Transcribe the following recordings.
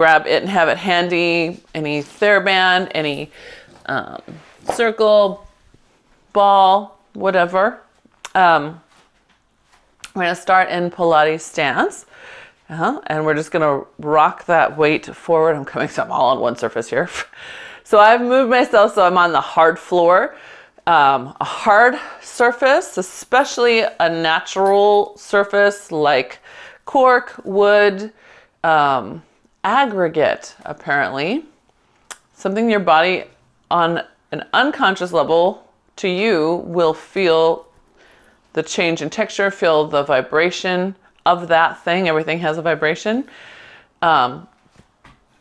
grab it and have it handy, any TheraBand, any circle, ball, whatever. We're going to start in Pilates stance. And we're just going to rock that weight forward. I'm all on one surface here. So I've moved myself so I'm on the hard floor. A hard surface, especially a natural surface like cork, wood, aggregate, apparently. Something your body on an unconscious level to you will feel the change in texture, feel the vibration of that thing. Everything has a vibration.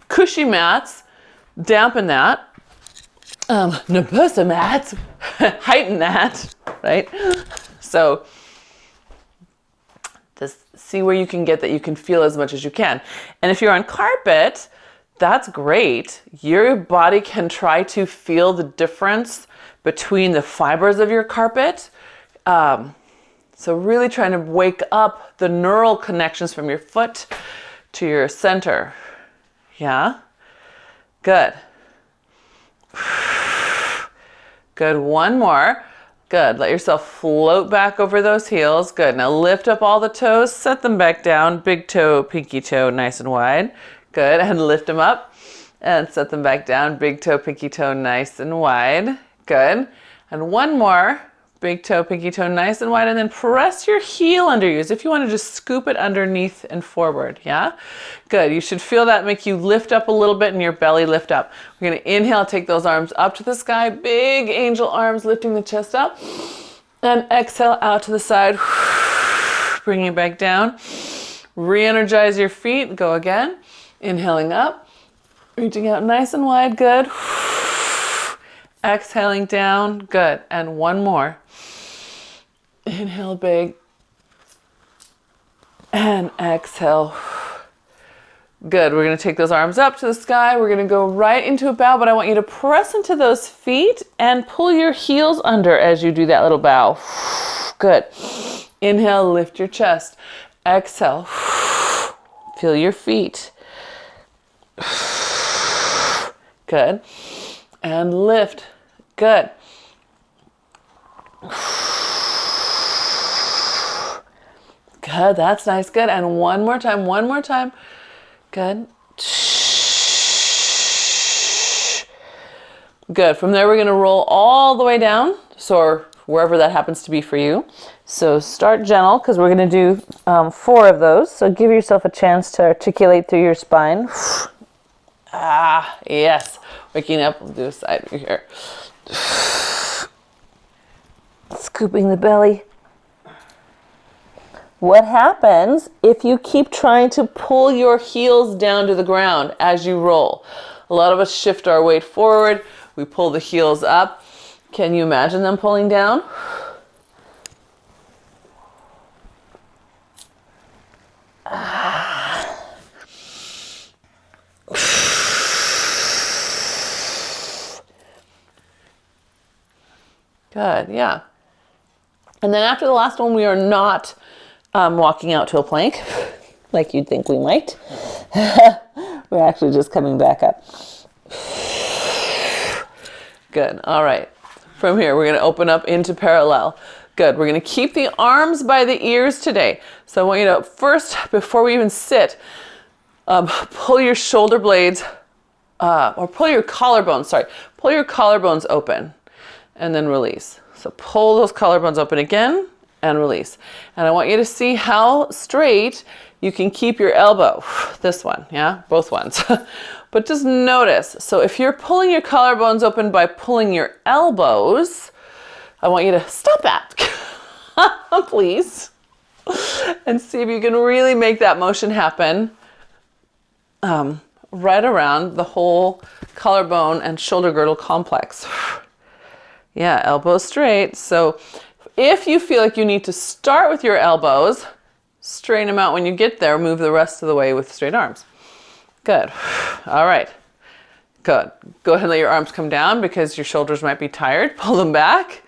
Cushy mats dampen that. Nabusa mats heighten that, right? So just see where you can get that you can feel as much as you can. And if you're on carpet, that's great. Your body can try to feel the difference between the fibers of your carpet. So really trying to wake up the neural connections from your foot to your center. Yeah? Good. Good. One more. Good. Let yourself float back over those heels. Good. Now lift up all the toes, set them back down. Big toe, pinky toe, nice and wide. Good. And lift them up and set them back down. Big toe, pinky toe, nice and wide. Good. And one more. Big toe, pinky toe, nice and wide, and then press your heel under you as if you want to just scoop it underneath and forward, yeah? Good, you should feel that make you lift up a little bit and your belly lift up. We're gonna inhale, take those arms up to the sky, big angel arms lifting the chest up, and exhale out to the side, bring it back down. Re-energize your feet, go again. Inhaling up, reaching out nice and wide, good. Exhaling down, good, and one more. Inhale big and exhale. Good. We're going to take those arms up to the sky. We're going to go right into a bow, but I want you to press into those feet and pull your heels under as you do that little bow. Good. Inhale, lift your chest. Exhale. Feel your feet. Good. And lift. Good. Good, that's nice, good. And one more time, Good. Good, from there we're gonna roll all the way down, so wherever that happens to be for you. So start gentle, because we're gonna do 4 of those. So give yourself a chance to articulate through your spine. Yes. Waking up, we'll do a side view here. Scooping the belly. What happens if you keep trying to pull your heels down to the ground as you roll? A lot of us shift our weight forward. We pull the heels up. Can you imagine them pulling down? Good, yeah. And then after the last one, we are not walking out to a plank, like you'd think we might. We're actually just coming back up. Good, all right. From here, we're gonna open up into parallel. Good, we're gonna keep the arms by the ears today. So I want you to first, before we even sit, pull your shoulder blades, or pull your collarbones, pull your collarbones open and then release. So pull those collarbones open again and release. And I want you to see how straight you can keep your elbow. This one, yeah, both ones. But just notice, so if you're pulling your collarbones open by pulling your elbows, I want you to stop that, please. And see if you can really make that motion happen right around the whole collarbone and shoulder girdle complex. Yeah, elbows straight. So if you feel like you need to start with your elbows, straighten them out when you get there, move the rest of the way with straight arms. Good. All right. Good. Go ahead and let your arms come down because your shoulders might be tired. Pull them back.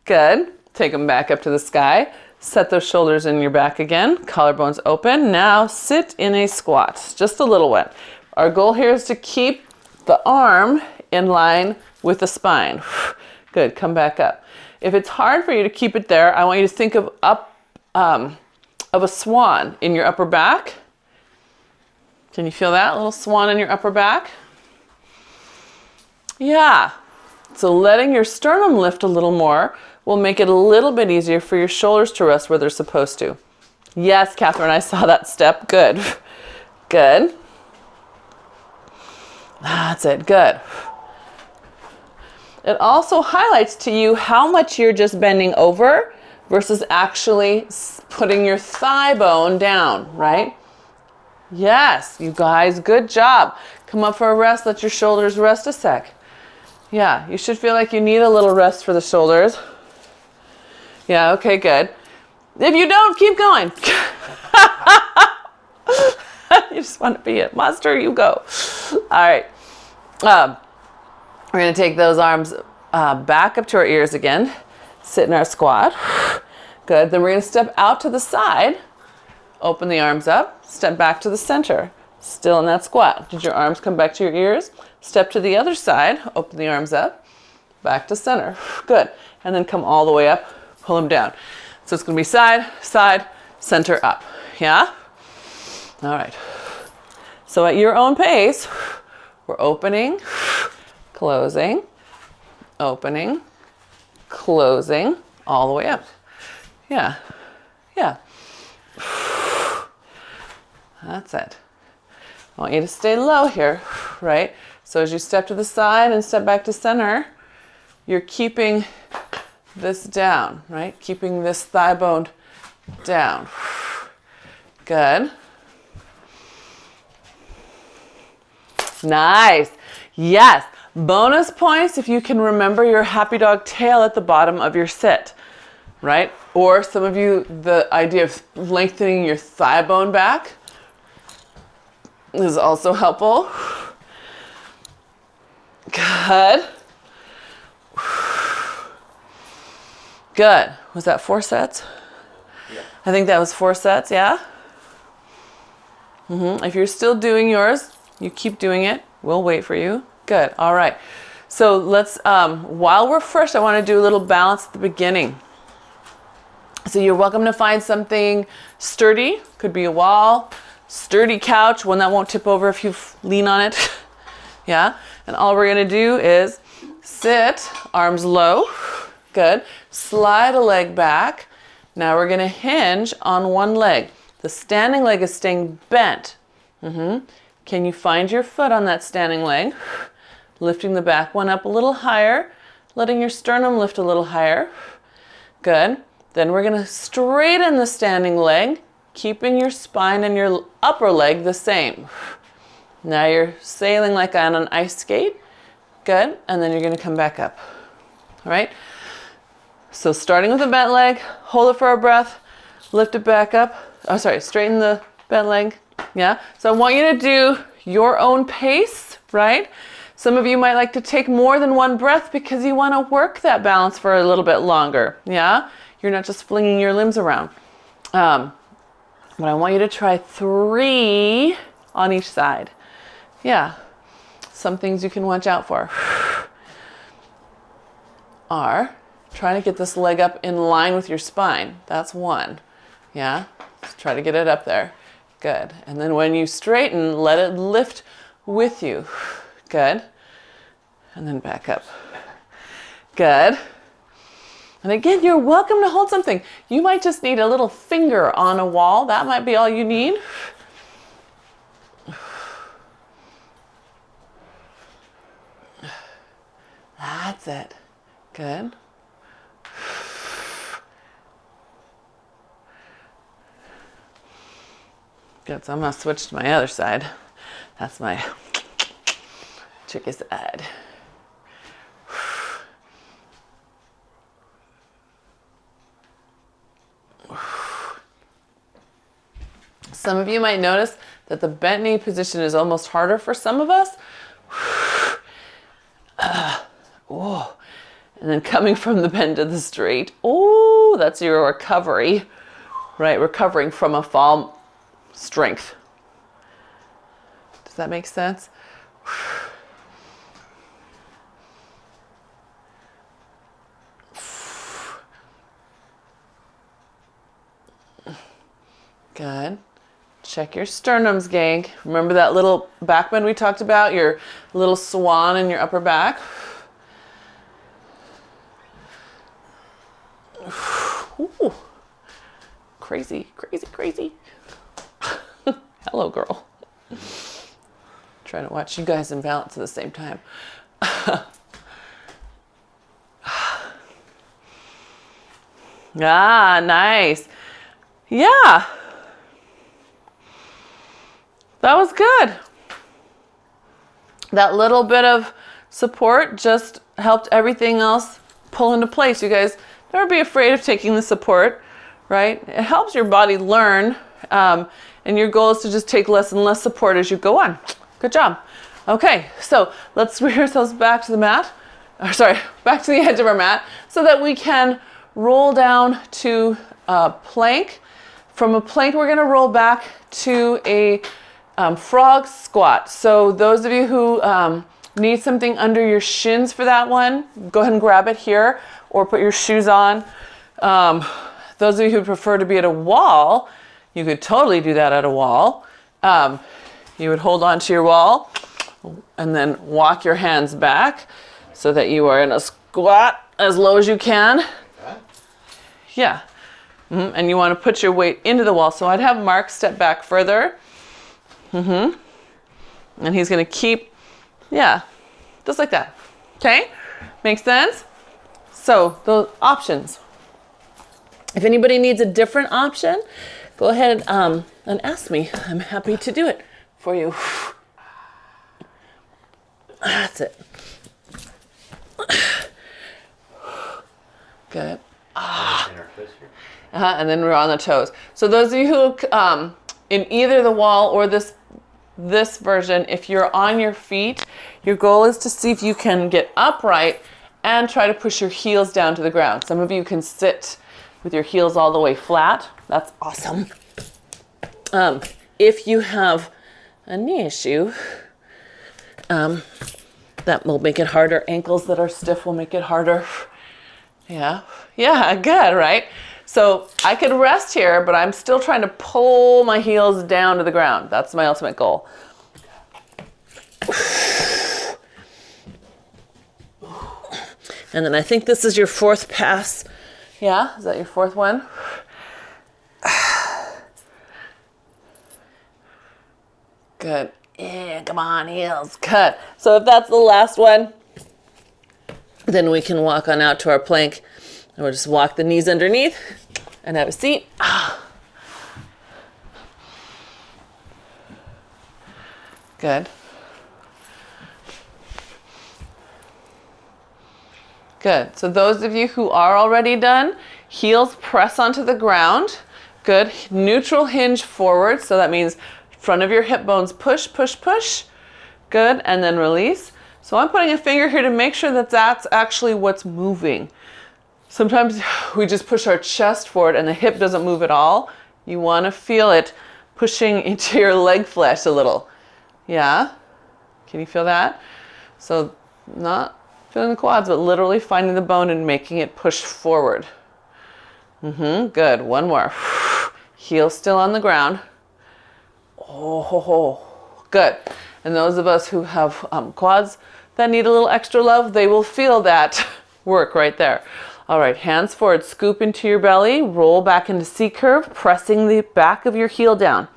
Good. Take them back up to the sky. Set those shoulders in your back again. Collarbones open. Now sit in a squat. Just a little one. Our goal here is to keep the arm in line with the spine. Good, come back up. If it's hard for you to keep it there, I want you to think of a swan in your upper back. Can you feel that little swan in your upper back? Yeah. So letting your sternum lift a little more will make it a little bit easier for your shoulders to rest where they're supposed to. Yes, Catherine, I saw that step. Good. Good. That's it. Good. It also highlights to you how much you're just bending over versus actually putting your thigh bone down, right? Yes, you guys, good job. Come up for a rest. Let your shoulders rest a sec. Yeah, you should feel like you need a little rest for the shoulders. Yeah, okay, good. If you don't, keep going. You just want to be a monster, you go. All right. We're going to take those arms back up to our ears again. Sit in our squat. Good. Then we're going to step out to the side. Open the arms up. Step back to the center. Still in that squat. Did your arms come back to your ears? Step to the other side. Open the arms up. Back to center. Good. And then come all the way up. Pull them down. So it's going to be side, side, center, up. Yeah? All right. So at your own pace, we're opening, closing, opening, closing, all the way up. Yeah. Yeah. That's it. I want you to stay low here, right? So as you step to the side and step back to center, you're keeping this down, right? Keeping this thigh bone down. Good. Nice. Yes. Bonus points if you can remember your happy dog tail at the bottom of your sit, right? Or some of you, the idea of lengthening your thigh bone back is also helpful. Good. Good. Was that 4 sets? Yeah. I think that was 4 sets, yeah? If you're still doing yours, you keep doing it. We'll wait for you. Good. All right. So let's, while we're fresh, I want to do a little balance at the beginning. So you're welcome to find something sturdy. Could be a wall, sturdy couch, one that won't tip over if you lean on it. Yeah. And all we're going to do is sit, arms low. Good. Slide a leg back. Now we're going to hinge on one leg. The standing leg is staying bent. Can you find your foot on that standing leg? Lifting the back one up a little higher. Letting your sternum lift a little higher. Good. Then we're going to straighten the standing leg, keeping your spine and your upper leg the same. Now you're sailing like on an ice skate. Good. And then you're going to come back up. All right. So starting with a bent leg, hold it for a breath, lift it back up. Oh, sorry, straighten the bent leg. Yeah. So I want you to do your own pace, right? Some of you might like to take more than one breath because you want to work that balance for a little bit longer. Yeah. You're not just flinging your limbs around. But I want you to try 3 on each side. Yeah. Some things you can watch out for are trying to get this leg up in line with your spine. That's 1. Yeah. Just try to get it up there. Good. And then when you straighten, let it lift with you. Good. And then back up. Good. And again, you're welcome to hold something. You might just need a little finger on a wall. That might be all you need. That's it. Good. Good, so I'm going to switch to my other side. That's my tricky side. Some of you might notice that the bent knee position is almost harder for some of us. And then coming from the bend to the straight. Oh, that's your recovery, right? Recovering from a fall strength. Does that make sense? Good. Check your sternums, gang. Remember that little back bend we talked about? Your little swan in your upper back? Ooh. Crazy, crazy, crazy. Hello, girl. Trying to watch you guys in balance at the same time. Ah, nice. Yeah. That was good. That little bit of support just helped everything else pull into place. You guys, never be afraid of taking the support, right? It helps your body learn, and your goal is to just take less and less support as you go on. Good job. Okay, so let's bring ourselves back to the mat, back to the edge of our mat, so that we can roll down to a plank. From a plank, we're gonna roll back to a frog squat. So those of you who need something under your shins for that one, go ahead and grab it here or put your shoes on. Those of you who prefer to be at a wall, you could totally do that at a wall. You would hold on to your wall and then walk your hands back so that you are in a squat as low as you can. Yeah. And you want to put your weight into the wall. So I'd have Mark step back further. And he's going to keep, just like that. Okay? Makes sense? So those options. If anybody needs a different option, go ahead and ask me. I'm happy to do it for you. That's it. Good. And then we're on the toes. So those of you who, in either the wall or this version, if you're on your feet, your goal is to see if you can get upright and try to push your heels down to the ground. Some of you can sit with your heels all the way flat. That's awesome. If you have a knee issue, that will make it harder. Ankles that are stiff will make it harder. Yeah, good, right? So I could rest here, but I'm still trying to pull my heels down to the ground. That's my ultimate goal. And then I think this is your fourth pass. Yeah, is that your fourth one? Good. Yeah, come on, heels. Good. So if that's the last one, then we can walk on out to our plank. And we'll just walk the knees underneath and have a seat. Good. Good. So those of you who are already done, heels press onto the ground. Good. Neutral hinge forward. So that means front of your hip bones push, push, push. Good. And then release. So I'm putting a finger here to make sure that that's actually what's moving. Sometimes we just push our chest forward and the hip doesn't move at all. You want to feel it pushing into your leg flesh a little. Yeah? Can you feel that? So not feeling the quads, but literally finding the bone and making it push forward. Good. One more. Heel still on the ground. Good. And those of us who have quads that need a little extra love, they will feel that work right there. All right, hands forward, scoop into your belly, roll back into C curve, pressing the back of your heel down.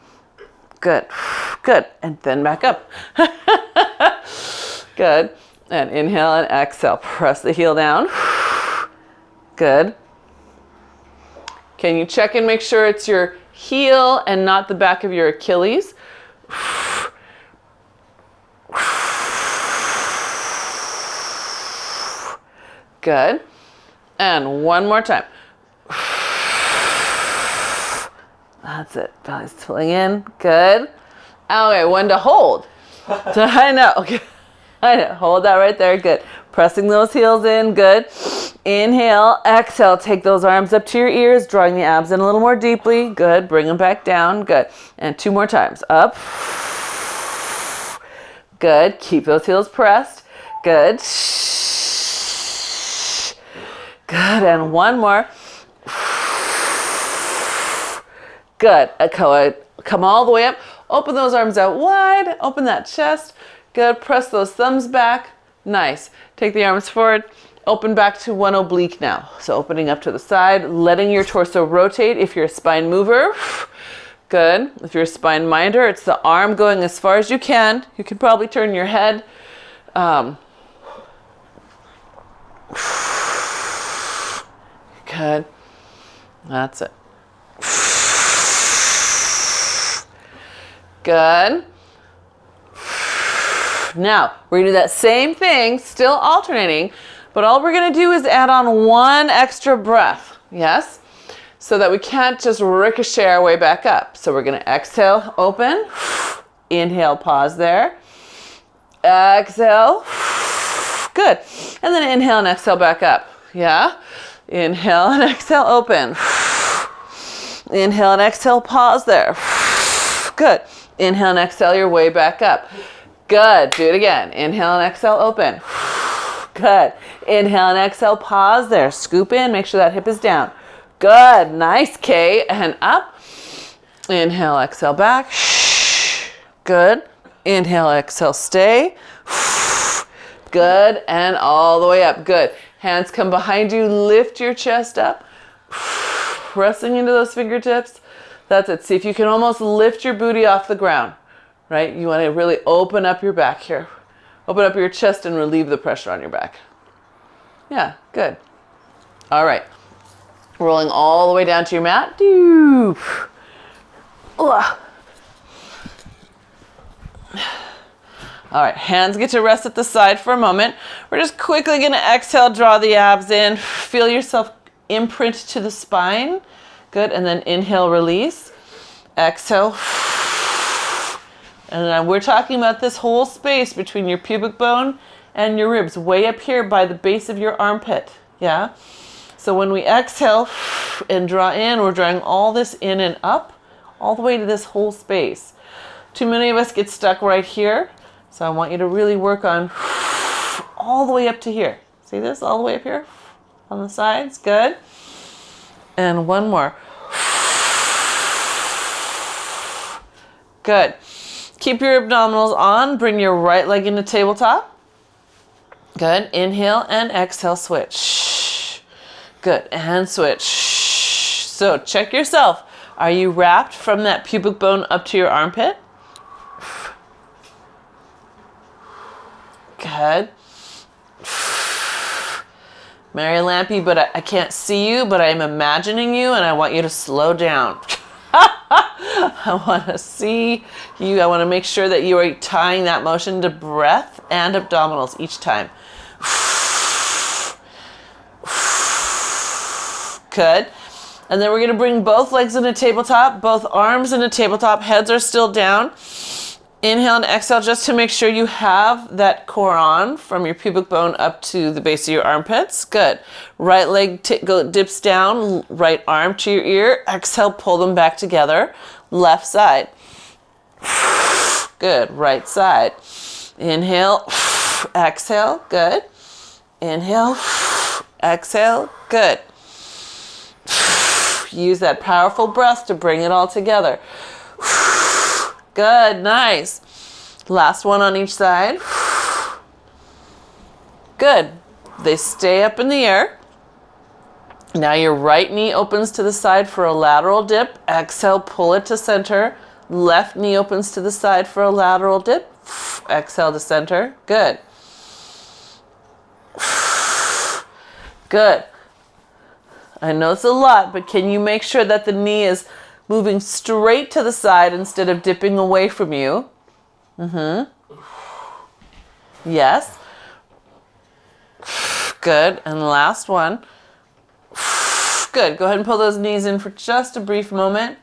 Good, good, and then back up. Good, and inhale and exhale, press the heel down. Good. Can you check and make sure it's your heel and not the back of your Achilles? Good. And one more time. That's it. Belly's filling in. Good. Okay, one to hold. I know. Okay. I know. Hold that right there. Good. Pressing those heels in. Good. Inhale. Exhale. Take those arms up to your ears, drawing the abs in a little more deeply. Good. Bring them back down. Good. And two more times. Up. Good. Keep those heels pressed. Good. Good. And one more. Good. Come all the way up. Open those arms out wide. Open that chest. Good. Press those thumbs back. Nice. Take the arms forward. Open back to one oblique now. So opening up to the side, letting your torso rotate. If you're a spine mover, good. If you're a spine minder, it's the arm going as far as you can. You can probably turn your head. Good. That's it. Good. Now, we're going to do that same thing, still alternating, but all we're going to do is add on one extra breath, yes? So that we can't just ricochet our way back up. So we're going to exhale, open, inhale, pause there, exhale, good. And then inhale and exhale back up, yeah? Inhale and exhale, open. Inhale and exhale, pause there, good. Inhale and exhale your way back up. Good. Do it again. Inhale and exhale, open. Good. Inhale and exhale, pause there. Scoop in, make sure that hip is down. Good. Nice, Kay. And up. Inhale, exhale, back. Good. Inhale, exhale, stay. Good. And all the way up. Good. Hands come behind you. Lift your chest up. Pressing into those fingertips. That's it. See if you can almost lift your booty off the ground. Right? You want to really open up your back here. Open up your chest and relieve the pressure on your back. Yeah, good. All right. Rolling all the way down to your mat. All right, hands get to rest at the side for a moment. We're just quickly going to exhale, draw the abs in. Feel yourself imprint to the spine. Good, and then inhale, release. Exhale. And we're talking about this whole space between your pubic bone and your ribs, way up here by the base of your armpit, yeah? So when we exhale and draw in, we're drawing all this in and up, all the way to this whole space. Too many of us get stuck right here, so I want you to really work on all the way up to here. See this, all the way up here on the sides, good. And one more. Good. Keep your abdominals on. Bring your right leg into tabletop. Good. Inhale and exhale, switch. Good. And switch. So check yourself. Are you wrapped from that pubic bone up to your armpit? Good. Mary Lampy, but I can't see you, but I'm imagining you, and I want you to slow down. I want to see you. I want to make sure that you are tying that motion to breath and abdominals each time. Good. And then we're going to bring both legs into tabletop, both arms into tabletop, heads are still down. Inhale and exhale just to make sure you have that core on from your pubic bone up to the base of your armpits. Good. Right leg dips down, right arm to your ear. Exhale, pull them back together. Left side. Good. Right side. Inhale, exhale. Good. Inhale, exhale. Good. Use that powerful breath to bring it all together. Good, nice. Last one on each side. Good. They stay up in the air. Now your right knee opens to the side for a lateral dip. Exhale, pull it to center. Left knee opens to the side for a lateral dip. Exhale to center. Good. Good. I know it's a lot, but can you make sure that the knee is moving straight to the side instead of dipping away from you? Yes. Good. And last one. Good. Go ahead and pull those knees in for just a brief moment.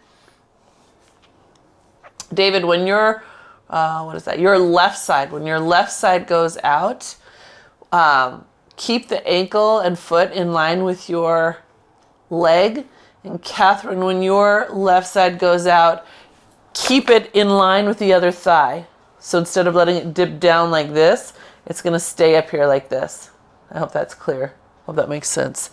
David, when your your left side, when your left side goes out, keep the ankle and foot in line with your leg. And Catherine, when your left side goes out, keep it in line with the other thigh. So instead of letting it dip down like this, it's going to stay up here like this. I hope that's clear. Hope that makes sense.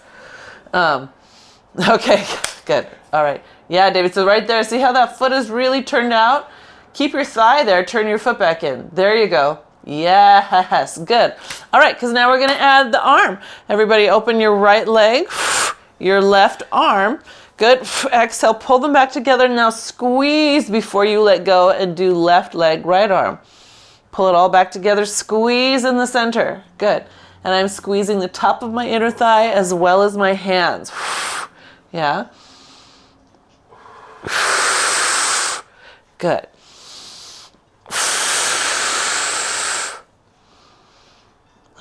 Okay, good. All right. Yeah, David, so right there, see how that foot is really turned out? Keep your thigh there, turn your foot back in. There you go. Yes, good. All right, because now we're going to add the arm. Everybody open your right leg, your left arm. Good. Exhale, pull them back together. Now squeeze before you let go and do left leg, right arm. Pull it all back together, squeeze in the center. Good. And I'm squeezing the top of my inner thigh as well as my hands. Yeah. Good.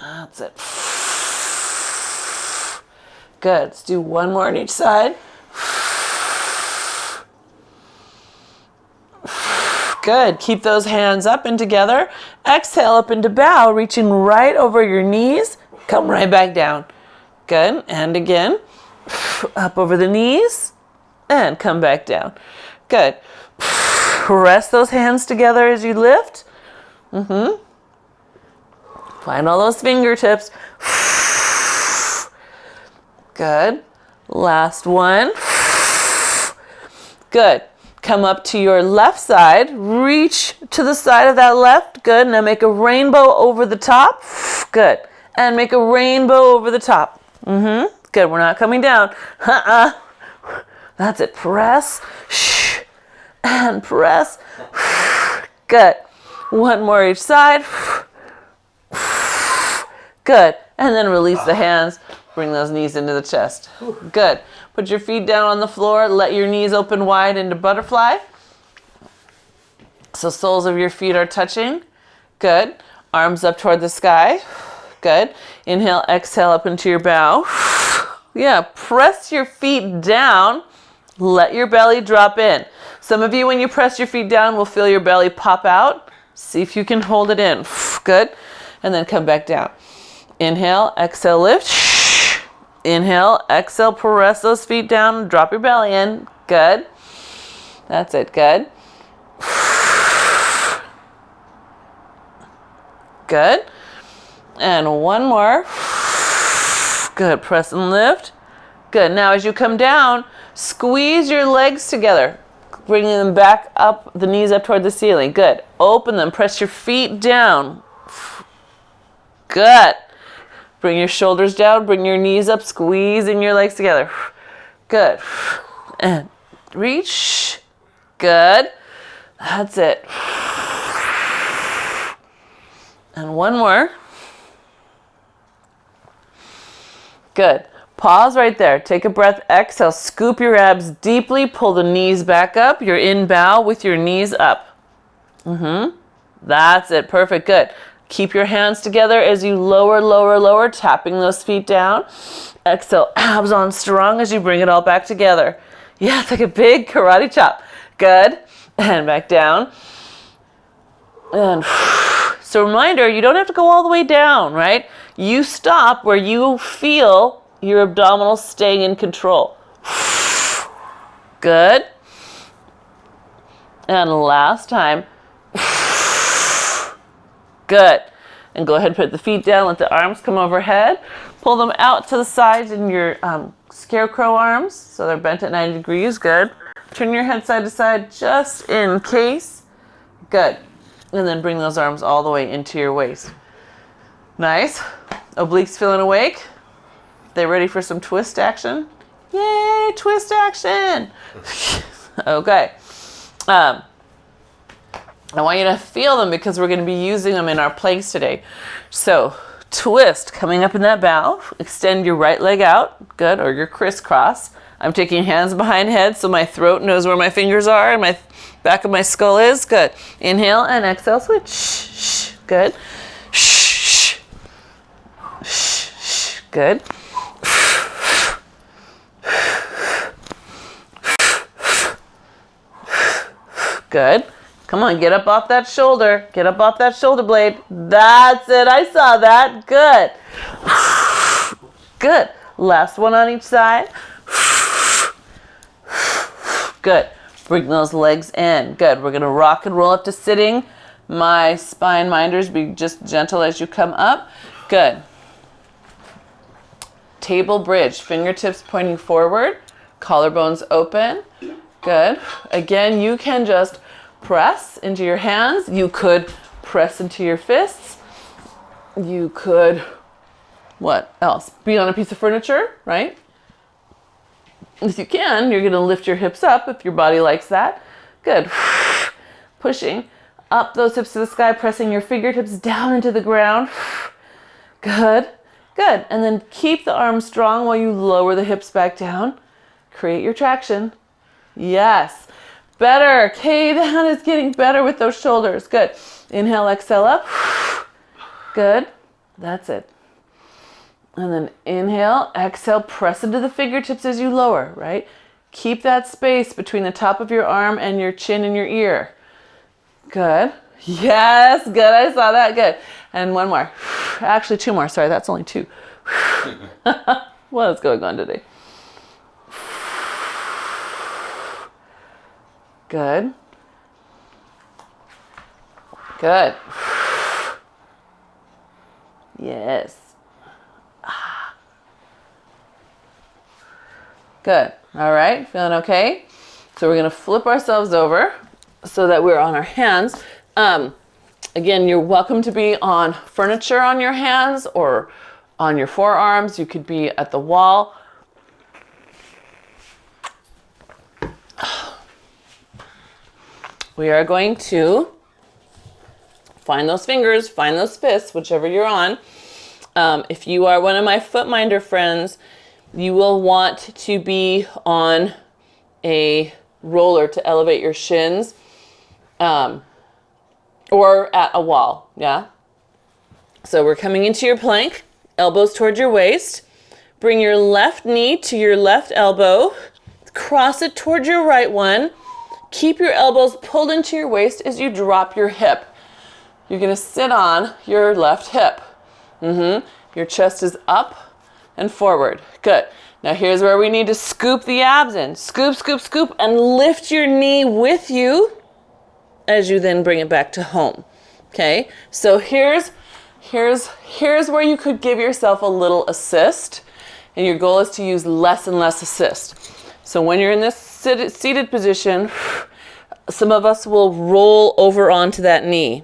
That's it. Good. Let's do one more on each side. Good. Keep those hands up and together. Exhale up into bow, reaching right over your knees. Come right back down. Good. And again. Up over the knees. And come back down. Good. Press those hands together as you lift. Find all those fingertips. Good. Last one. Good. Come up to your left side. Reach to the side of that left. Good. Now make a rainbow over the top. Good. And make a rainbow over the top. Good. We're not coming down. That's it. Press. And press. Good. One more each side. Good. And then release the hands. Bring those knees into the chest. Good. Put your feet down on the floor. Let your knees open wide into butterfly. So soles of your feet are touching. Good. Arms up toward the sky. Good. Inhale, exhale up into your bow. Yeah. Press your feet down. Let your belly drop in. Some of you, when you press your feet down, will feel your belly pop out. See if you can hold it in. Good. And then come back down. Inhale, exhale, lift. Inhale, exhale, press those feet down, drop your belly in. Good. That's it. Good. Good. And one more. Good. Press and lift. Good. Now as you come down, squeeze your legs together, bringing them back up, the knees up toward the ceiling. Good. Open them. Press your feet down. Good. Bring your shoulders down, bring your knees up, squeezing your legs together. Good. And reach. Good. That's it. And one more. Good. Pause right there. Take a breath. Exhale. Scoop your abs deeply. Pull the knees back up. You're in bow with your knees up. That's it. Perfect. Good. Keep your hands together as you lower, lower, lower, tapping those feet down. Exhale, abs on strong as you bring it all back together. Yeah, it's like a big karate chop. Good. And back down. And so reminder, you don't have to go all the way down, right? You stop where you feel your abdominals staying in control. Good. And last time. Good. And go ahead and put the feet down. Let the arms come overhead. Pull them out to the sides in your scarecrow arms. So they're bent at 90 degrees. Good. Turn your head side to side just in case. Good. And then bring those arms all the way into your waist. Nice. Obliques feeling awake. They ready for some twist action? Yay, twist action. Okay. I want you to feel them because we're going to be using them in our planks today. So twist, coming up in that bow. Extend your right leg out. Good. Or your crisscross. I'm taking hands behind head so my throat knows where my fingers are and my back of my skull is. Good. Inhale and exhale. Switch. Good. Good. Good. Come on, get up off that shoulder. Get up off that shoulder blade. That's it. I saw that. Good. Good. Last one on each side. Good. Bring those legs in. Good. We're going to rock and roll up to sitting. My spine minders, be just gentle as you come up. Good. Table bridge, fingertips pointing forward, collarbones open. Good. Again, you can just press into your hands. You could press into your fists. You could, what else? Be on a piece of furniture, right? If you can, you're going to lift your hips up if your body likes that. Good. Pushing up those hips to the sky, pressing your fingertips down into the ground. Good. Good. And then keep the arms strong while you lower the hips back down. Create your traction. Yes. Better. Okay, that is getting better with those shoulders. Good. Inhale, exhale up. Good. That's it. And then inhale, exhale, press into the fingertips as you lower, right? Keep that space between the top of your arm and your chin and your ear. Good. Yes, good. I saw that. Good. And one more. Actually, two more. Sorry, that's only two. What is going on today? Good. Good. Yes. Good. All right. Feeling okay? So we're going to flip ourselves over so that we're on our hands. Again, you're welcome to be on furniture on your hands or on your forearms. You could be at the wall. We are going to find those fingers, find those fists, whichever you're on. If you are one of my footminder friends, you will want to be on a roller to elevate your shins, or at a wall, yeah? So we're coming into your plank, elbows towards your waist. Bring your left knee to your left elbow, cross it towards your right one. Keep your elbows pulled into your waist as you drop your hip. You're gonna sit on your left hip. Your chest is up and forward. Good. Now here's where we need to scoop the abs in. Scoop, scoop, scoop, and lift your knee with you as you then bring it back to home. Okay? So here's where you could give yourself a little assist, and your goal is to use less and less assist. So when you're in this seated position, some of us will roll over onto that knee.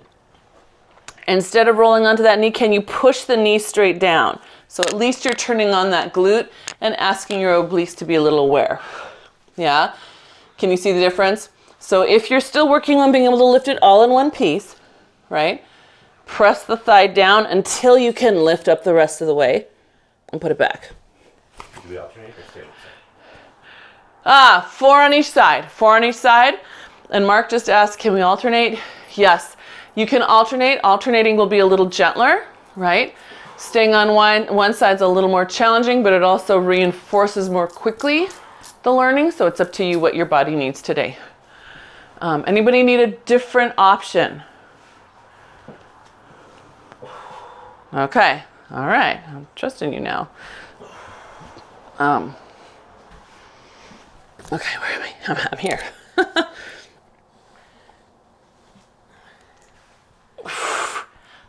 Instead of rolling onto that knee, can you push the knee straight down? So at least you're turning on that glute and asking your obliques to be a little aware. Yeah? Can you see the difference? So if you're still working on being able to lift it all in one piece, right? Press the thigh down until you can lift up the rest of the way and put it back. Do we alternate or stay on the side? Four on each side. Four on each side. And Mark just asked, can we alternate? Yes. You can alternate. Alternating will be a little gentler, right? Staying on one side's a little more challenging, but it also reinforces more quickly the learning, so it's up to you what your body needs today. Anybody need a different option? Okay. All right. I'm trusting you now. Okay, where am I? I'm here.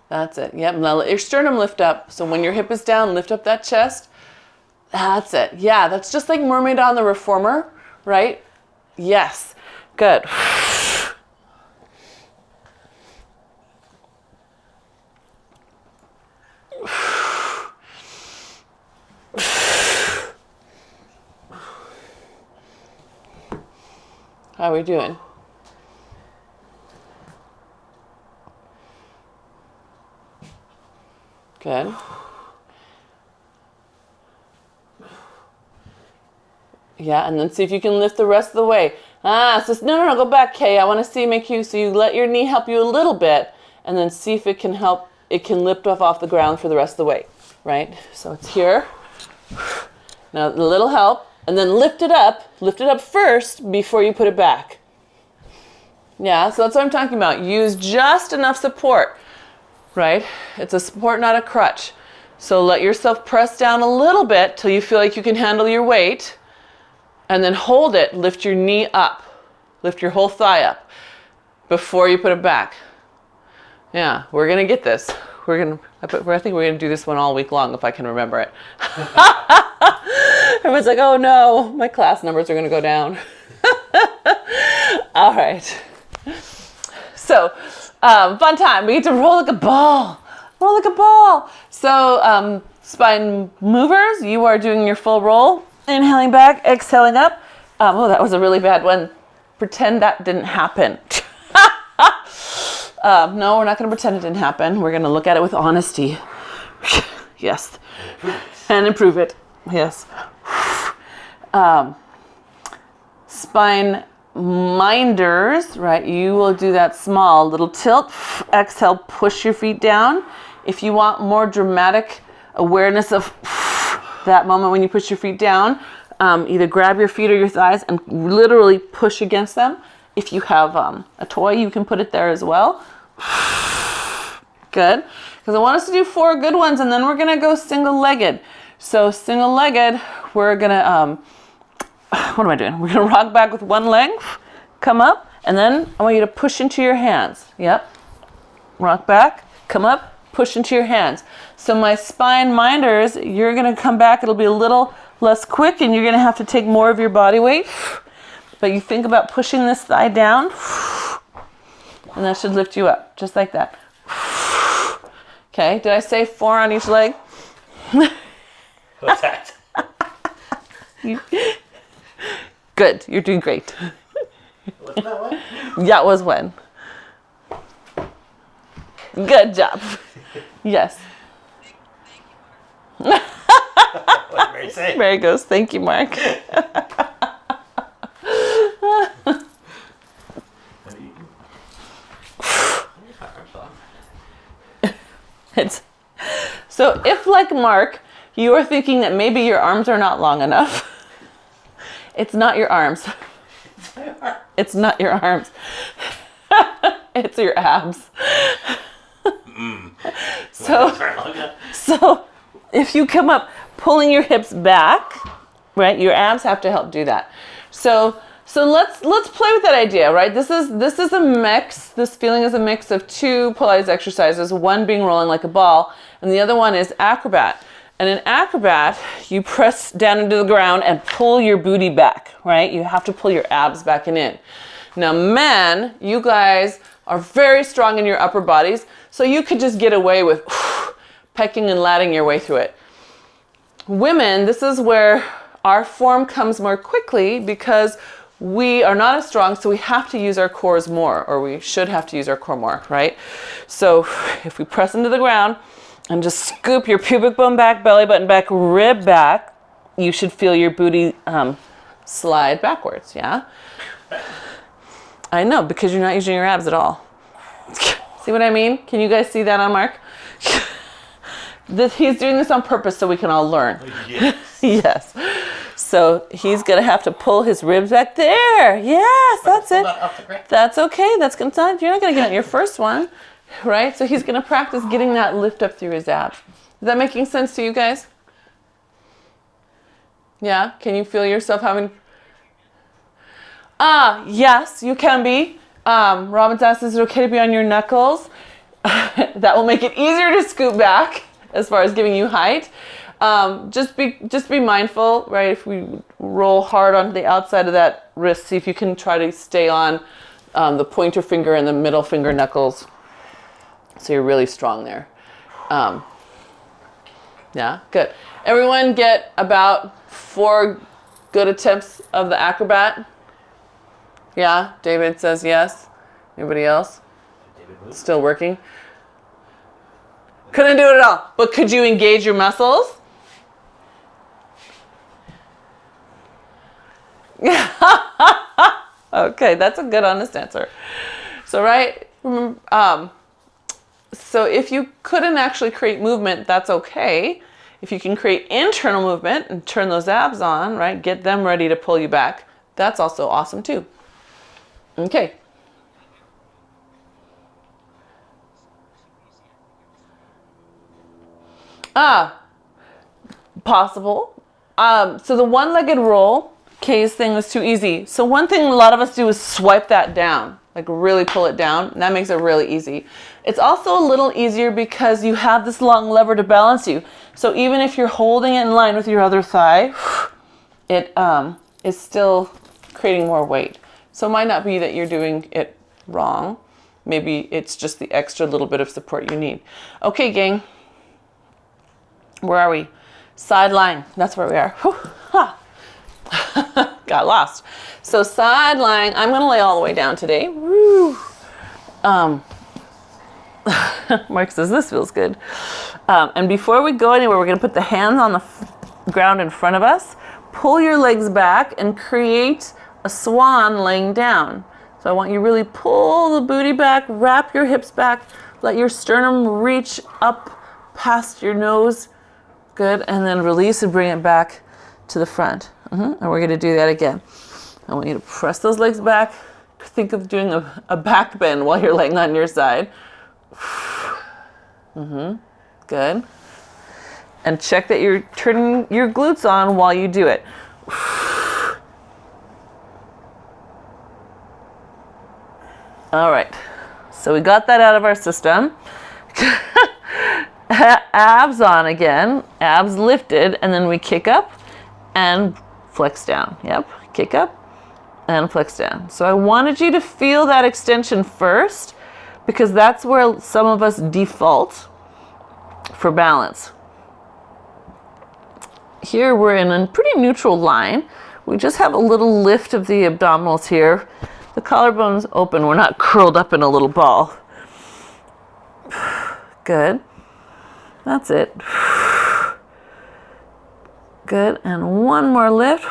That's it. Yep. Now let your sternum lift up. So when your hip is down, lift up that chest. That's it. Yeah, that's just like Mermaid on the Reformer, right? Yes. Good. How are we doing? Good. Yeah, and then see if you can lift the rest of the way. So no, go back, Kay. I want to see so you let your knee help you a little bit, and then see if it can help. It can lift off the ground for the rest of the way, right? So it's here. Now a little help, and then lift it up. Lift it up first before you put it back. Yeah, so that's what I'm talking about. Use just enough support. Right? It's a support, not a crutch. So let yourself press down a little bit till you feel like you can handle your weight, and then hold it. Lift your knee up. Lift your whole thigh up before you put it back. Yeah, we're gonna get this. I think we're gonna do this one all week long if I can remember it. Everyone's like, oh no, my class numbers are gonna go down. All right. So, fun time. We get to roll like a ball. Roll like a ball. So, spine movers, you are doing your full roll. Inhaling back, exhaling up. Oh, that was a really bad one. Pretend that didn't happen. No, we're not going to pretend it didn't happen. We're going to look at it with honesty. Yes. And improve it. Yes. Spine minders, right? You will do that small little tilt. Exhale, push your feet down. If you want more dramatic awareness of that moment when you push your feet down, either grab your feet or your thighs and literally push against them. If you have a toy, you can put it there as well. Good. Because I want us to do 4 good ones, and then we're going to go single-legged. So single-legged, we're going to, what am I doing? We're going to rock back with one leg, come up, and then I want you to push into your hands. Yep. Rock back, come up, push into your hands. So my spine minders, you're going to come back. It'll be a little less quick, and you're going to have to take more of your body weight. But you think about pushing this thigh down, and that should lift you up, just like that. Okay, did I say 4 on each leg? What's that? Good, you're doing great. Wasn't that one? Yeah, it was one. Good job. Yes. What did Mary say? Mary goes, thank you, Mark. So if, like Mark, you are thinking that maybe your arms are not long enough, it's not your arms. It's not your arms. It's your abs. So if you come up pulling your hips back, right, your abs have to help do that. So let's play with that idea, right? This is a mix. This feeling is a mix of 2 Pilates exercises, one being rolling like a ball, and the other one is acrobat. And in acrobat, you press down into the ground and pull your booty back, right? You have to pull your abs back and in. Now, men, you guys are very strong in your upper bodies, so you could just get away with pecking and latting your way through it. Women, this is where our form comes more quickly because we are not as strong, so we have to use our cores more, or we should have to use our core more, right? So if we press into the ground and just scoop your pubic bone back, belly button back, rib back, you should feel your booty slide backwards, yeah? I know, because you're not using your abs at all. See what I mean? Can you guys see that on Mark? He's doing this on purpose so we can all learn. Yes. Yes. So he's going to have to pull his ribs back there. Yes, that's it. That's okay. You're not going to get on your first one, right? So he's going to practice getting that lift up through his abs. Is that making sense to you guys? Yeah? Can you feel yourself having... Yes, you can be. Robin's asks, is it okay to be on your knuckles? That will make it easier to scoot back as far as giving you height. Just be mindful, right? If we roll hard onto the outside of that wrist, see if you can try to stay on the pointer finger and the middle finger knuckles, so you're really strong there. Yeah, good. Everyone get about 4 good attempts of the acrobat. Yeah, David says yes. Anybody else? Still working? Couldn't do it at all, but could you engage your muscles? Okay, that's a good honest answer. So right, so if you couldn't actually create movement, that's okay. If you can create internal movement and turn those abs on, right, get them ready to pull you back, that's also awesome too. Okay. Possible. So the one-legged roll, Kay's thing was too easy. So one thing a lot of us do is swipe that down. Like really pull it down, and that makes it really easy. It's also a little easier because you have this long lever to balance you. So even if you're holding it in line with your other thigh, it is still creating more weight. So it might not be that you're doing it wrong. Maybe it's just the extra little bit of support you need. Okay, gang. Where are we? Side lying. That's where we are. Whew. Ha. Got lost. So side lying. I'm going to lay all the way down today. Woo. Mark says this feels good. And before we go anywhere, we're going to put the hands on the ground in front of us. Pull your legs back and create a swan laying down. So I want you to really pull the booty back, wrap your hips back, let your sternum reach up past your nose. Good. And then release and bring it back to the front. And we're going to do that again. I want you to press those legs back. Think of doing a back bend while you're laying on your side. Good. And check that you're turning your glutes on while you do it. All right. So we got that out of our system. Abs on again. Abs lifted. And then we kick up and flex down. Yep. Kick up and flex down. So I wanted you to feel that extension first, because that's where some of us default for balance. Here we're in a pretty neutral line. We just have a little lift of the abdominals here. The collarbone's open. We're not curled up in a little ball. Good. That's it. Good. And one more lift.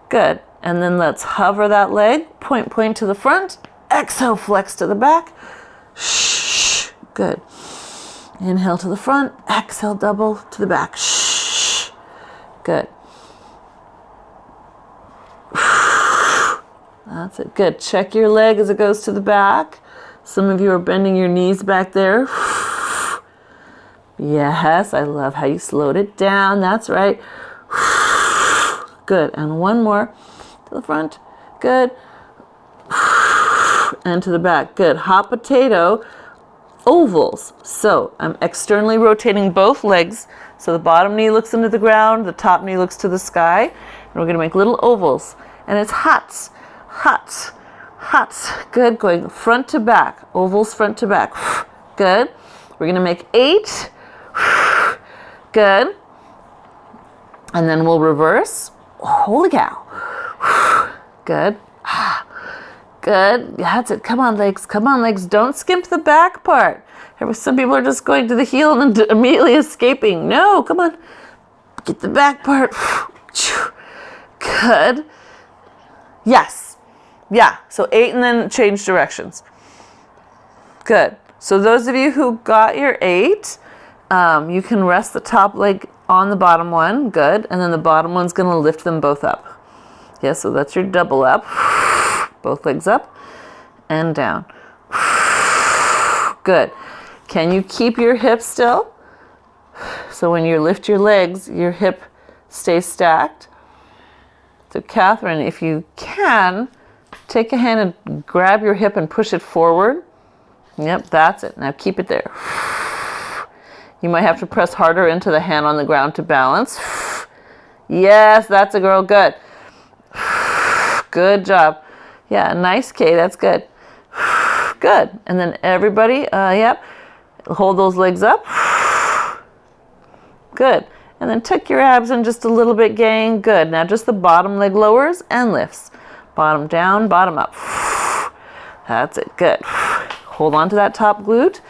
Good. And then let's hover that leg. Point to the front. Exhale, flex to the back. Good. Inhale to the front. Exhale, double to the back. Good. That's it. Good. Check your leg as it goes to the back. Some of you are bending your knees back there. Yes, I love how you slowed it down. That's right. Good. And one more to the front. Good. And to the back. Good. Hot potato ovals. So I'm externally rotating both legs. So the bottom knee looks into the ground, the top knee looks to the sky. And we're going to make little ovals. And it's hots. Hots. Hots. Good. Going front to back. Ovals front to back. Good. We're going to make 8. Good. And then we'll reverse. Holy cow. Good. Good. That's it. Come on, legs. Come on, legs. Don't skimp the back part. Some people are just going to the heel and immediately escaping. No, come on. Get the back part. Good. Yes. Yeah. So 8 and then change directions. Good. So those of you who got your 8, you can rest the top leg on the bottom one. Good. And then the bottom one's going to lift them both up. Yeah, so that's your double up. Both legs up and down. Good. Can you keep your hips still? So when you lift your legs, your hip stays stacked. So Catherine, if you can, take a hand and grab your hip and push it forward. Yep, that's it. Now keep it there. You might have to press harder into the hand on the ground to balance. Yes, that's a girl. Good. Good job. Yeah, nice, Kay. That's good. Good. And then everybody, yep. Hold those legs up. Good. And then tuck your abs in just a little bit, gang. Good. Now just the bottom leg lowers and lifts. Bottom down, bottom up. That's it. Good. Hold on to that top glute.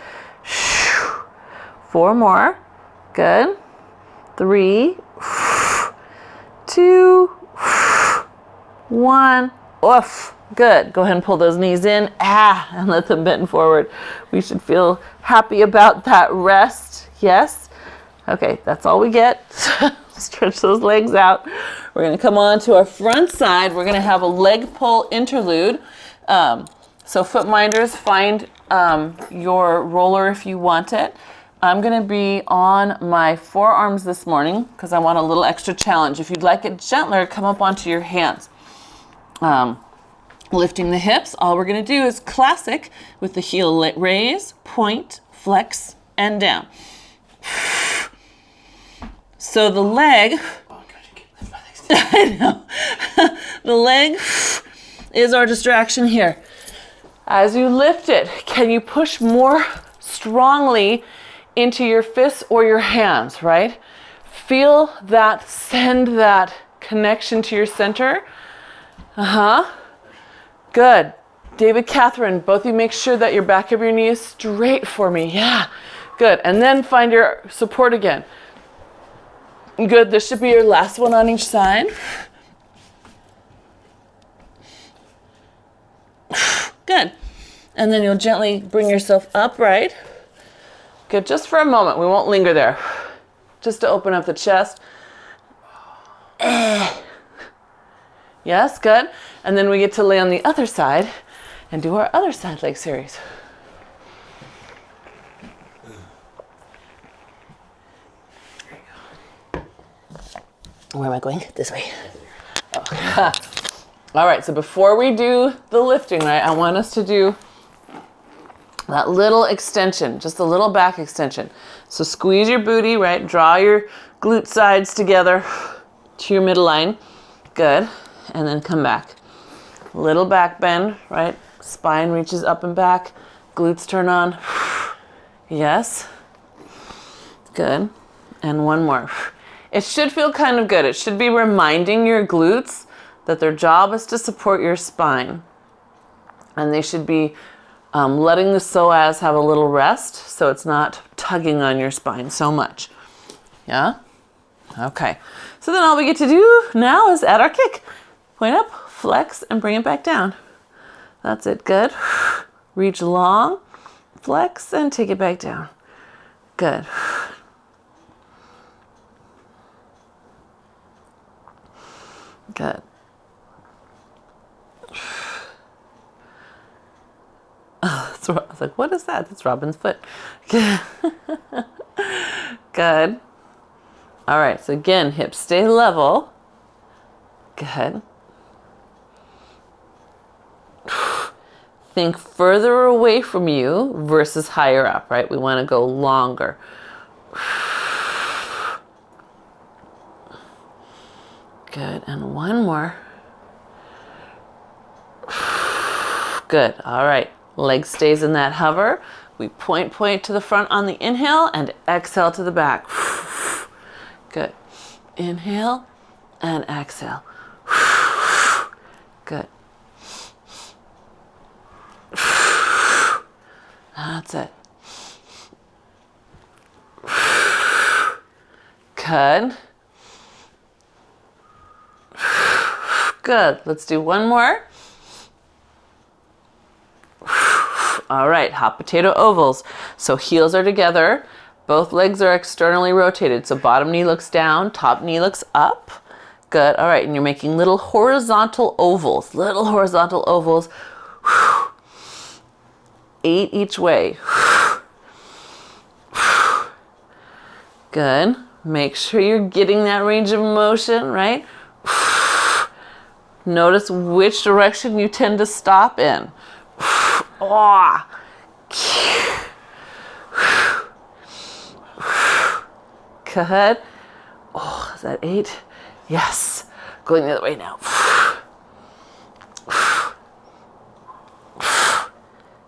4 more. Good. 3, 2, 1. Oof. Good. Go ahead and pull those knees in. And let them bend forward. We should feel happy about that rest. Yes. Okay, that's all we get. Stretch those legs out. We're going to come on to our front side. We're going to have a leg pull interlude. So foot minders, find your roller if you want it. I'm going to be on my forearms this morning because I want a little extra challenge. If you'd like it gentler, come up onto your hands. Lifting the hips, all we're going to do is classic with the heel raise, point, flex, and down. So the leg, Oh god, you can't lift my legs. I know, the leg is our distraction here. As you lift it, can you push more strongly into your fists or your hands, right? Feel that, send that connection to your center. Good. David, Catherine, both of you make sure that your back of your knee is straight for me. Yeah. Good. And then find your support again. Good. This should be your last one on each side. Good. And then you'll gently bring yourself upright. Good. Just for a moment. We won't linger there. Just to open up the chest. Yes, good. And then we get to lay on the other side and do our other side leg series. Where am I going? This way. Oh. All right, so before we do the lifting, right, I want us to do that little extension, just a little back extension. So squeeze your booty, right? Draw your glute sides together to your midline. Good. And then come back. Little back bend, right? Spine reaches up and back. Glutes turn on. Yes. Good. And one more. It should feel kind of good. It should be reminding your glutes that their job is to support your spine. And they should be letting the psoas have a little rest so it's not tugging on your spine so much. Yeah? Okay. So then all we get to do now is add our kick. Point up, flex, and bring it back down. That's it. Good. Reach long, flex, and take it back down. Good. Good. Oh, I was like, what is that? That's Robin's foot. Good. All right, so again, hips stay level. Good. Think further away from you versus higher up, right? We want to go longer. Good, and one more. Good, all right. Leg stays in that hover. We point to the front on the inhale and exhale to the back. Good. Inhale and exhale. Good. That's it. Good. Good. Let's do one more. All right, hot potato ovals. So heels are together. Both legs are externally rotated. So bottom knee looks down, top knee looks up. Good. All right, and you're making little horizontal ovals. Little horizontal ovals. 8 each way. Good. Make sure you're getting that range of motion, right? Notice which direction you tend to stop in. Oh. Good. Oh, is that 8? Yes. Going the other way now.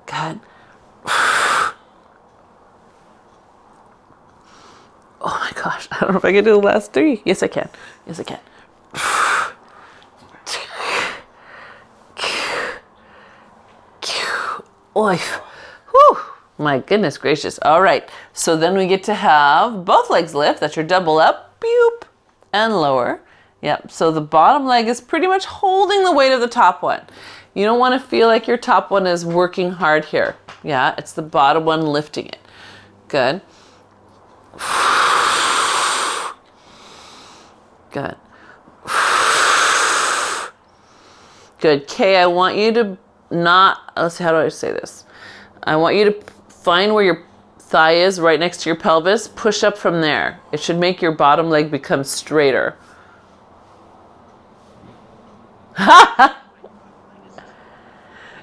Good. Oh my gosh. I don't know if I can do the last 3. Yes, I can. Yes, I can. Oy. Whew. My goodness gracious. All right. So then we get to have both legs lift. That's your double up. Boop. And lower. Yep. So the bottom leg is pretty much holding the weight of the top one. You don't want to feel like your top one is working hard here. Yeah. It's the bottom one lifting it. Good. Good. Good. Kay, I want you to not, let's see, how do I say this? I want you to find where your thigh is right next to your pelvis. Push up from there. It should make your bottom leg become straighter.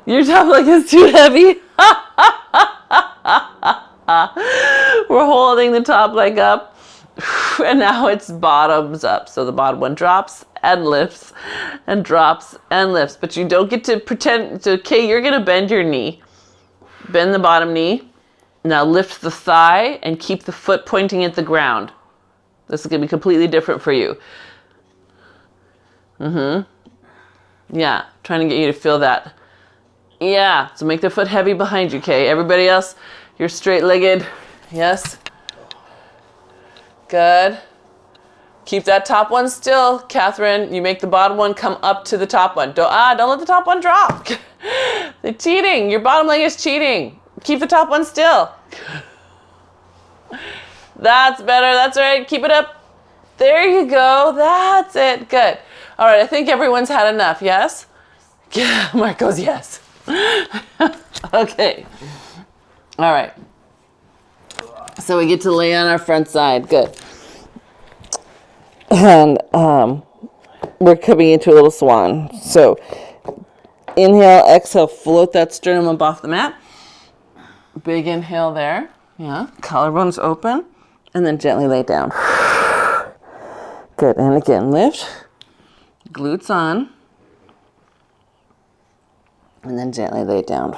Your top leg is too heavy. We're holding the top leg up, and now it's bottoms up. So the bottom one drops and lifts and drops and lifts. But you don't get to pretend, okay, you're gonna bend your knee. Bend the bottom knee. Now lift the thigh and keep the foot pointing at the ground. This is gonna be completely different for you. Yeah, trying to get you to feel that. Yeah, so make the foot heavy behind you, okay? Everybody else, you're straight-legged. Yes. Good. Keep that top one still, Catherine. You make the bottom one come up to the top one. Don't let the top one drop. They're cheating. Your bottom leg is cheating. Keep the top one still. That's better. That's right. Keep it up. There you go. That's it. Good. All right. I think everyone's had enough. Yes? Yeah. Mark goes, yes. Okay. All right. So we get to lay on our front side. Good. And we're coming into a little swan. So inhale, exhale, float that sternum up off the mat. Big inhale there. Yeah. Collarbones open. And then gently lay down. Good. And again, lift. Glutes on. And then gently lay down.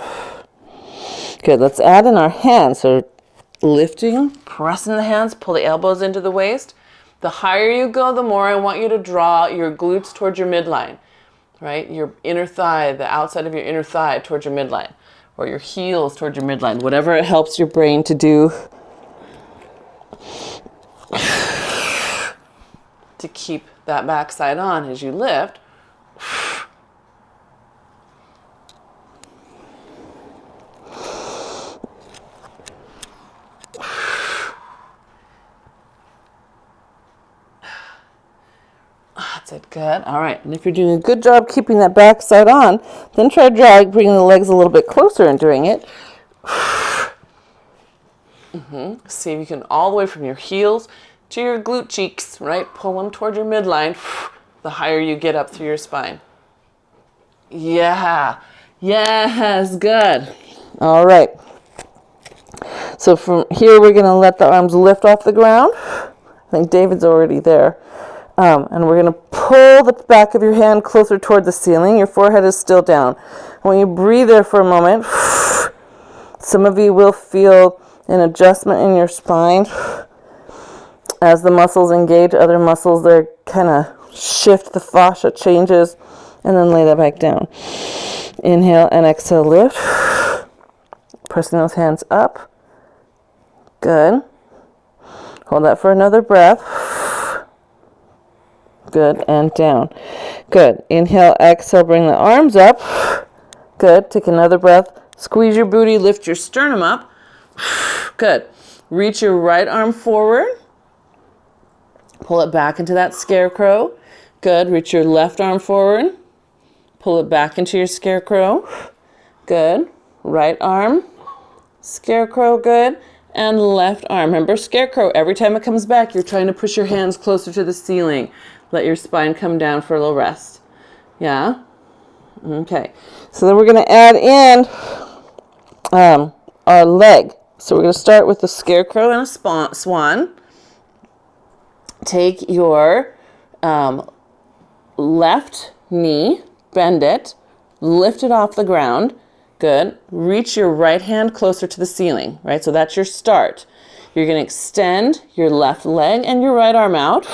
Good. Let's add in our hands. So lifting, pressing the hands, pull the elbows into the waist. The higher you go, the more I want you to draw your glutes towards your midline, right? Your inner thigh, the outside of your inner thigh towards your midline, or your heels towards your midline, whatever it helps your brain to do to keep that backside on as you lift. That's it. Good. All right. And if you're doing a good job keeping that back side on, then try bringing the legs a little bit closer and doing it. See if you can all the way from your heels to your glute cheeks, right? Pull them toward your midline. The higher you get up through your spine. Yeah. Yes. Good. All right. So from here, we're going to let the arms lift off the ground. I think David's already there. And we're going to pull the back of your hand closer toward the ceiling. Your forehead is still down. When you breathe there for a moment, some of you will feel an adjustment in your spine. As the muscles engage other muscles, they kind of shift, the fascia changes, and then lay that back down. Inhale and exhale, lift. Pressing those hands up. Good. Hold that for another breath. Good, and down. Good. Inhale, exhale, bring the arms up. Good. Take another breath. Squeeze your booty, lift your sternum up. Good. Reach your right arm forward. Pull it back into that scarecrow. Good. Reach your left arm forward. Pull it back into your scarecrow. Good. Right arm. Scarecrow. Good. And left arm. Remember, scarecrow, every time it comes back, you're trying to push your hands closer to the ceiling. Let your spine come down for a little rest. Yeah? Okay. So then we're going to add in our leg. So we're going to start with the scarecrow and a swan. Take your left knee, bend it, lift it off the ground. Good. Reach your right hand closer to the ceiling, right? So that's your start. You're going to extend your left leg and your right arm out.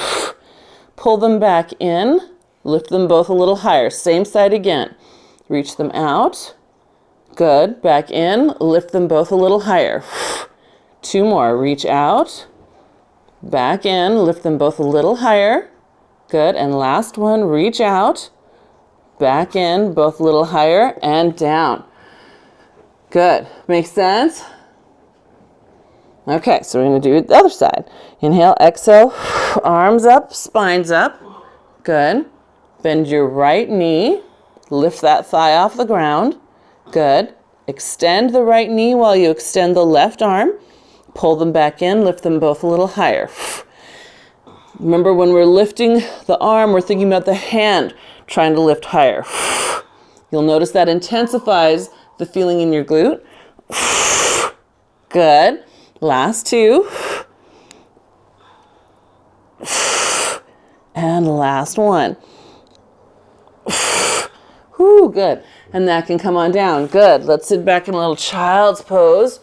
Pull them back in. Lift them both a little higher. Same side again. Reach them out. Good. Back in. Lift them both a little higher. Two more. Reach out. Back in. Lift them both a little higher. Good. And last one. Reach out. Back in. Both a little higher. And down. Good. Makes sense? Okay, so we're going to do the other side. Inhale, exhale, arms up, spines up. Good. Bend your right knee. Lift that thigh off the ground. Good. Extend the right knee while you extend the left arm. Pull them back in, lift them both a little higher. Remember, when we're lifting the arm, we're thinking about the hand trying to lift higher. You'll notice that intensifies the feeling in your glute. Good. Last two. And last one. Whew, good. And that can come on down. Good. Let's sit back in a little child's pose.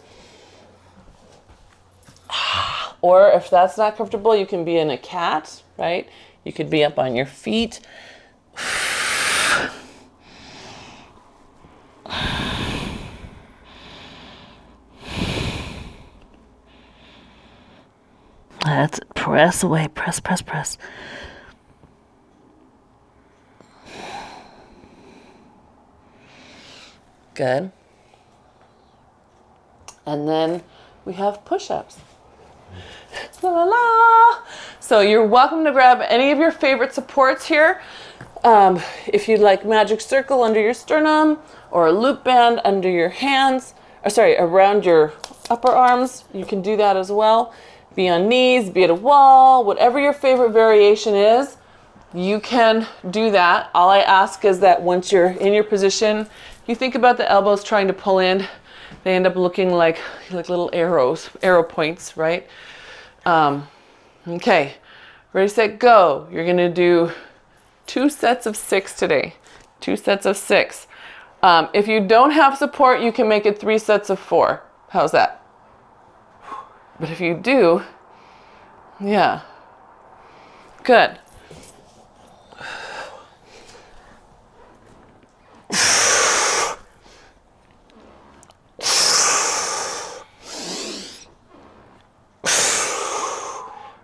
Or if that's not comfortable, you can be in a cat, right? You could be up on your feet. That's it. Press away. Press, press, press. Good. And then we have push-ups. La, la, la. So you're welcome to grab any of your favorite supports here. If you'd like magic circle under your sternum or a loop band under your hands, around your upper arms, you can do that as well. Be on knees, be at a wall, whatever your favorite variation is, you can do that. All I ask is that once you're in your position, you think about the elbows trying to pull in. They end up looking like little arrow points, right? Okay, ready, set, go. You're gonna do 2 sets of 6 today. 2 sets of 6. If you don't have support, you can make it 3 sets of 4. How's that? But if you do, yeah, good.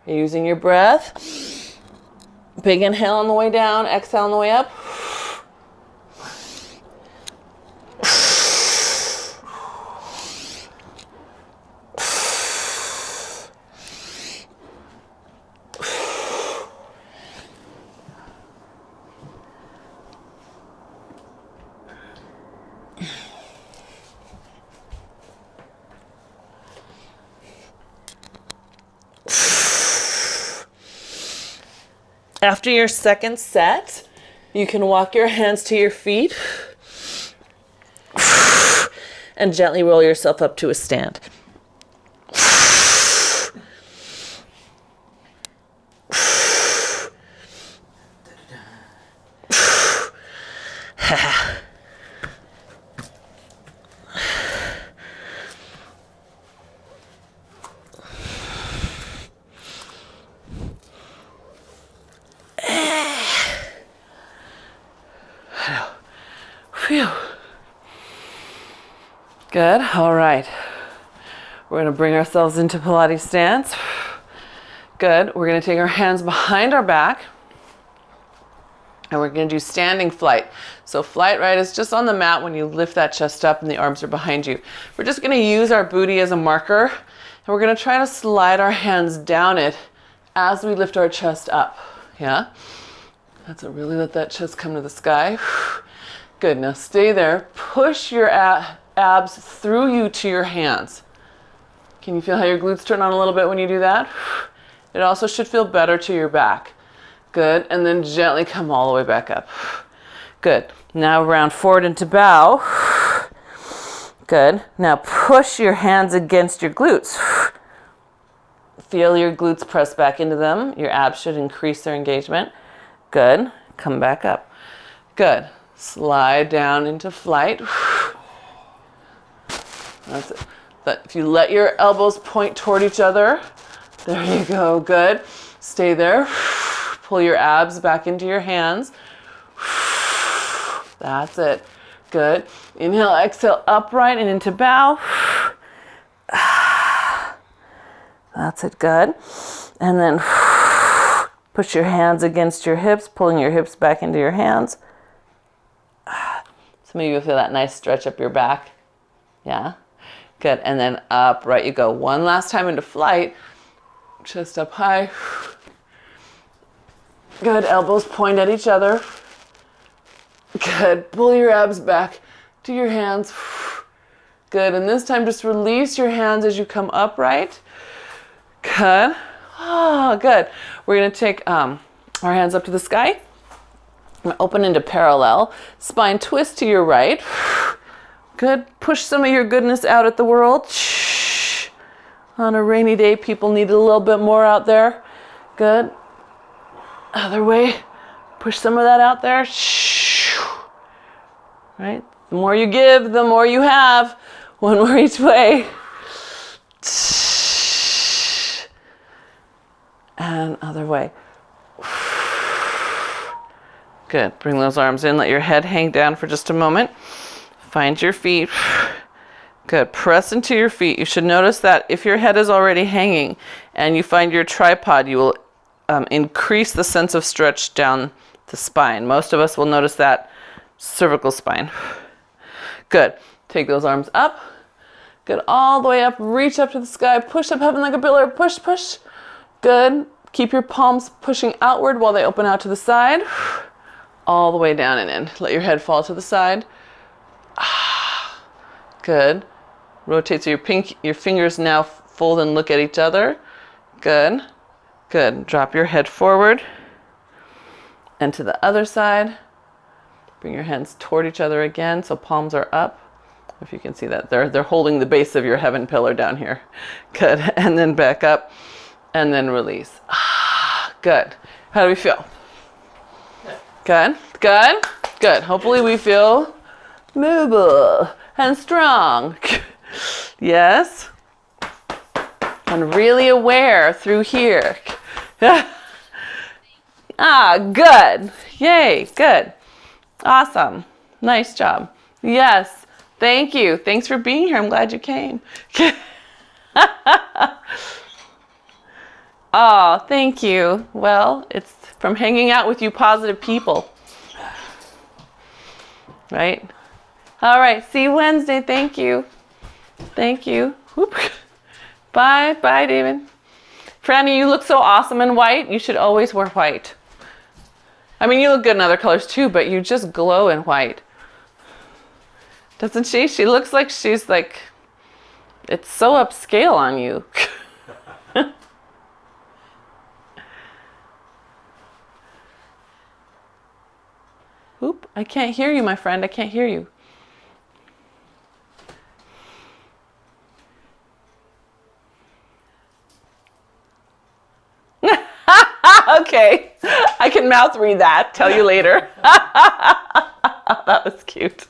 Using your breath. Big inhale on the way down, exhale on the way up. After your second set, you can walk your hands to your feet and gently roll yourself up to a stand. Phew. Good. All right. We're going to bring ourselves into Pilates stance. Good. We're going to take our hands behind our back and we're going to do standing flight. So flight, right, is just on the mat when you lift that chest up and the arms are behind you. We're just going to use our booty as a marker and we're going to try to slide our hands down it as we lift our chest up. Yeah. That's it. Really let that chest come to the sky. Good. Now stay there. Push your abs through you to your hands. Can you feel how your glutes turn on a little bit when you do that? It also should feel better to your back. Good. And then gently come all the way back up. Good. Now round forward into bow. Good. Now push your hands against your glutes. Feel your glutes press back into them. Your abs should increase their engagement. Good. Come back up. Good. Slide down into flight. That's it. But if you let your elbows point toward each other, there you go. Good. Stay there. Pull your abs back into your hands. That's it. Good. Inhale, exhale, upright and into bow. That's it. Good. And then push your hands against your hips, pulling your hips back into your hands. So maybe you'll feel that nice stretch up your back. Yeah. Good. And then upright you go. One last time into flight. Chest up high. Good. Elbows point at each other. Good. Pull your abs back to your hands. Good. And this time just release your hands as you come upright. Good. Oh, good. We're going to take our hands up to the sky. Open into parallel. Spine twist to your right. Good. Push some of your goodness out at the world. On a rainy day, people need a little bit more out there. Good. Other way. Push some of that out there. Right? The more you give, the more you have. One more each way. And other way. Good. Bring those arms in. Let your head hang down for just a moment. Find your feet. Good. Press into your feet. You should notice that if your head is already hanging and you find your tripod, you will increase the sense of stretch down the spine. Most of us will notice that cervical spine. Good. Take those arms up. Good. All the way up. Reach up to the sky. Push up heaven like a pillar. Push, push. Good. Keep your palms pushing outward while they open out to the side. All the way down and in. Let your head fall to the side. Good. Rotate so your fingers now fold and look at each other. Good. Good. Drop your head forward. And to the other side. Bring your hands toward each other again so palms are up. If you can see that. They're holding the base of your heaven pillar down here. Good. And then back up. And then release. Good. How do we feel? Good. Good. Good. Hopefully we feel mobile and strong. Yes. And really aware through here. Good. Yay. Good. Awesome. Nice job. Yes. Thank you. Thanks for being here. I'm glad you came. Oh, thank you. Well, it's from hanging out with you positive people. Right? All right. See you Wednesday. Thank you. Thank you. Whoop. Bye. Bye, David. Franny, you look so awesome in white. You should always wear white. I mean, you look good in other colors too, but you just glow in white. Doesn't she? She looks like she's like, it's so upscale on you. Oop, I can't hear you, my friend. I can't hear you. Okay, I can mouth read that. Tell you later. That was cute.